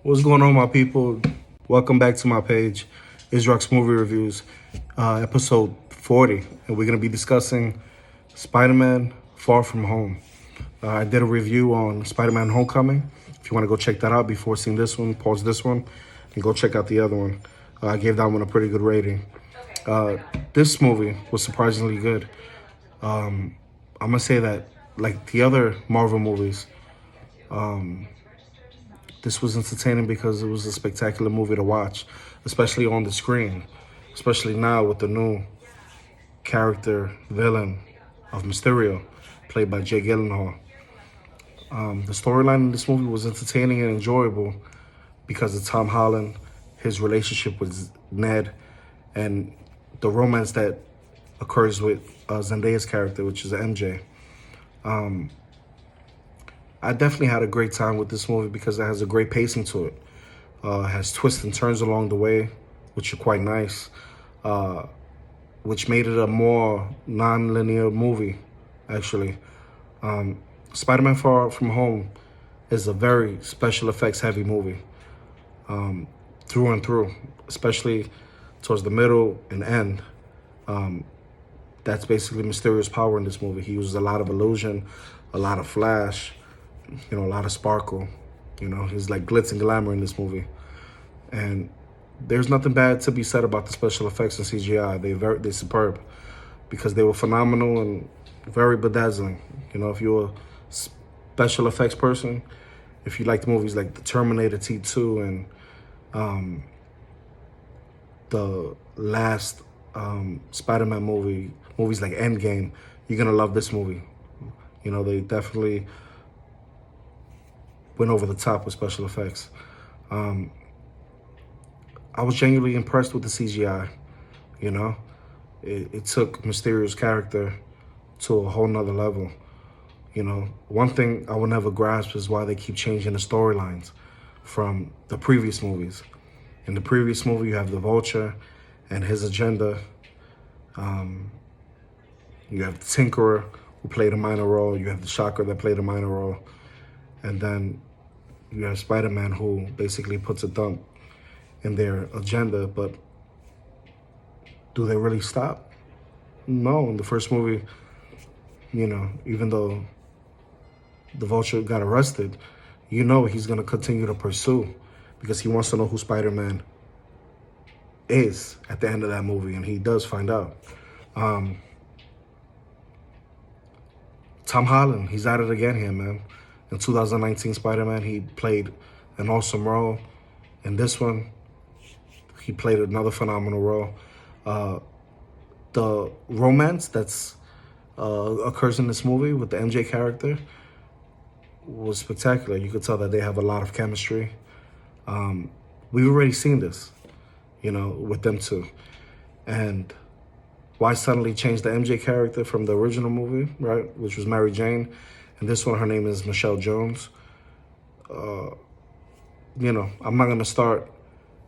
What's going on, my people? Welcome back to my page, Israel's Movie Reviews, episode 40. And we're going to be discussing Spider-Man Far From Home. I did a review on Spider-Man Homecoming. If you want to go check that out before seeing this one, pause this one, and go check out the other one. I gave that one a pretty good rating. This movie was surprisingly good. I'm going to say that, like the other Marvel movies, this was entertaining because it was a spectacular movie to watch, especially on the screen, especially now with the new character villain of Mysterio, played by Jake Gyllenhaal. The storyline in this movie was entertaining and enjoyable because of Tom Holland, his relationship with Ned, and the romance that occurs with Zendaya's character, which is MJ. I definitely had a great time with this movie because it has a great pacing to it. It has twists and turns along the way, which are quite nice, which made it a more non-linear movie, actually. Spider-Man Far From Home is a very special effects heavy movie, through and through, especially towards the middle and end. That's basically Mysterio's power in this movie. He uses a lot of illusion, a lot of flash, a lot of sparkle. He's like glitz and glamour in this movie. And there's nothing bad to be said about the special effects and CGI. They're superb because they were phenomenal and very bedazzling. If you're a special effects person, if you like movies like The Terminator T2 and the last Spider-Man movies like Endgame, you're gonna love this movie. They definitely went over the top with special effects. I was genuinely impressed with the CGI. It took Mysterio's character to a whole nother level. One thing I will never grasp is why they keep changing the storylines from the previous movies. In the previous movie, you have the Vulture and his agenda. You have the Tinkerer, who played a minor role. You have the Shocker that played a minor role. And then you have Spider-Man, who basically puts a dump in their agenda. But do they really stop? No. In the first movie, even though the Vulture got arrested, he's going to continue to pursue because he wants to know who Spider-Man is at the end of that movie, and he does find out. Tom Holland, he's at it again here, man. In 2019 Spider-Man, he played an awesome role. In this one, he played another phenomenal role. The romance that's occurs in this movie with the MJ character was spectacular. You could tell that they have a lot of chemistry. We've already seen this, with them two. And why suddenly change the MJ character from the original movie, right, which was Mary Jane, and this one, her name is Michelle Jones. I'm not going to start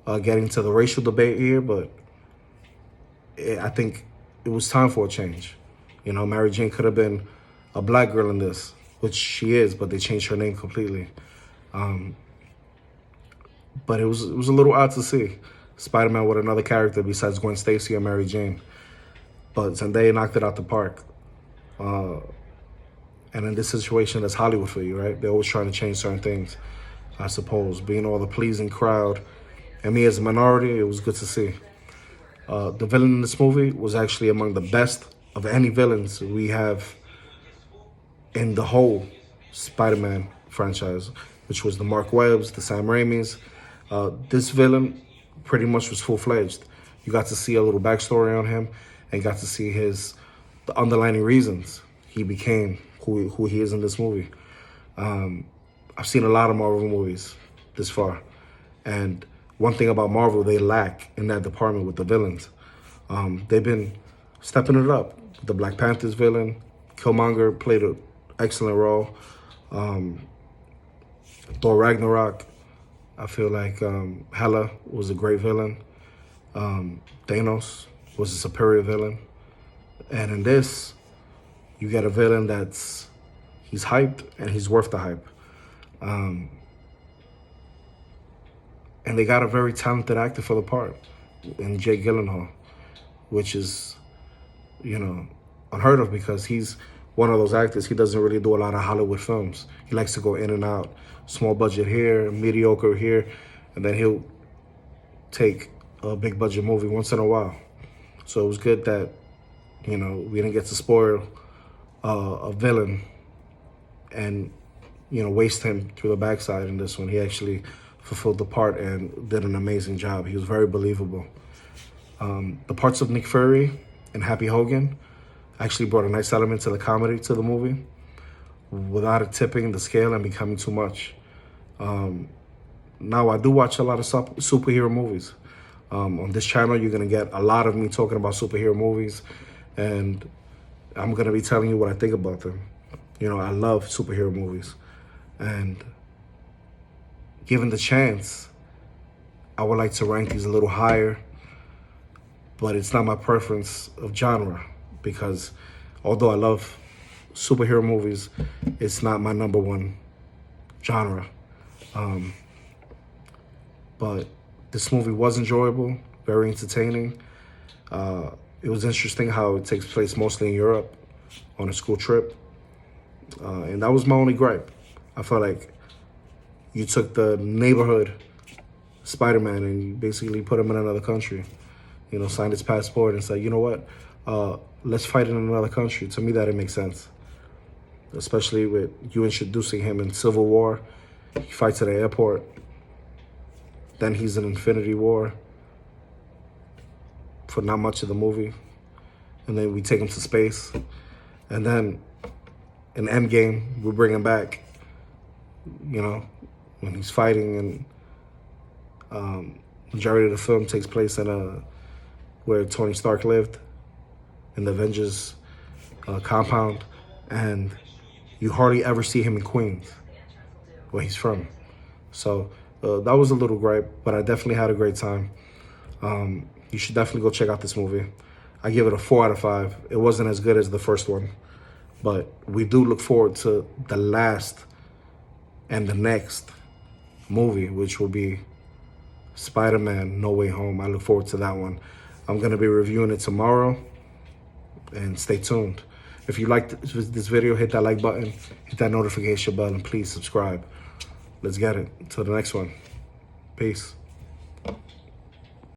getting to the racial debate here, but I think it was time for a change. Mary Jane could have been a black girl in this, which she is, but they changed her name completely. But it was a little odd to see Spider-Man with another character besides Gwen Stacy or Mary Jane. But Zendaya knocked it out the park. And in this situation, that's Hollywood for you, right? They're always trying to change certain things, I suppose. Being all the pleasing crowd. And me as a minority, it was good to see. The villain in this movie was actually among the best of any villains we have in the whole Spider-Man franchise, which was the Mark Webbs, the Sam Raimis. This villain pretty much was full-fledged. You got to see a little backstory on him and got to see the underlying reasons he became who he is in this movie. I've seen a lot of Marvel movies this far, and one thing about Marvel, they lack in that department with the villains. They've been stepping it up. The Black Panther's villain, Killmonger, played an excellent role. Thor Ragnarok, I feel like Hela was a great villain. Thanos was a superior villain. And in this, you get a villain he's hyped and he's worth the hype. And they got a very talented actor for the part in Jake Gyllenhaal, which is, you know, unheard of because he's one of those actors. He doesn't really do a lot of Hollywood films. He likes to go in and out, small budget here, mediocre here, and then he'll take a big budget movie once in a while. So it was good that, you know, we didn't get to spoil a villain and, you know, waste him through the backside in this one. He actually fulfilled the part and did an amazing job. He was very believable. The parts of Nick Fury and Happy Hogan actually brought a nice element to the comedy to the movie without it tipping the scale and becoming too much. Now, I do watch a lot of superhero movies. On this channel, you're going to get a lot of me talking about superhero movies, and I'm going to be telling you what I think about them. You know, I love superhero movies, and given the chance, I would like to rank these a little higher, but it's not my preference of genre, because although I love superhero movies, it's not my number one genre. But this movie was enjoyable, very entertaining. It was interesting how it takes place mostly in Europe on a school trip. And that was my only gripe. I felt like you took the neighborhood Spider-Man and you basically put him in another country. You know, signed his passport and said, you know what, let's fight in another country. To me, that didn't make sense. Especially with you introducing him in Civil War. He fights at the airport. Then he's in Infinity War for not much of the movie. And then we take him to space. And then in Endgame, we bring him back, you know, when he's fighting. And majority of the film takes place in where Tony Stark lived, in the Avengers compound. And you hardly ever see him in Queens, where he's from. So that was a little gripe, but I definitely had a great time. You should definitely go check out this movie. I give it a 4 out of 5. It wasn't as good as the first one, but we do look forward to the last and the next movie, which will be Spider-Man No Way Home. I look forward to that one. I'm going to be reviewing it tomorrow, and stay tuned. If you liked this video, hit that like button, hit that notification bell, and please subscribe. Let's get it. Till the next one. Peace.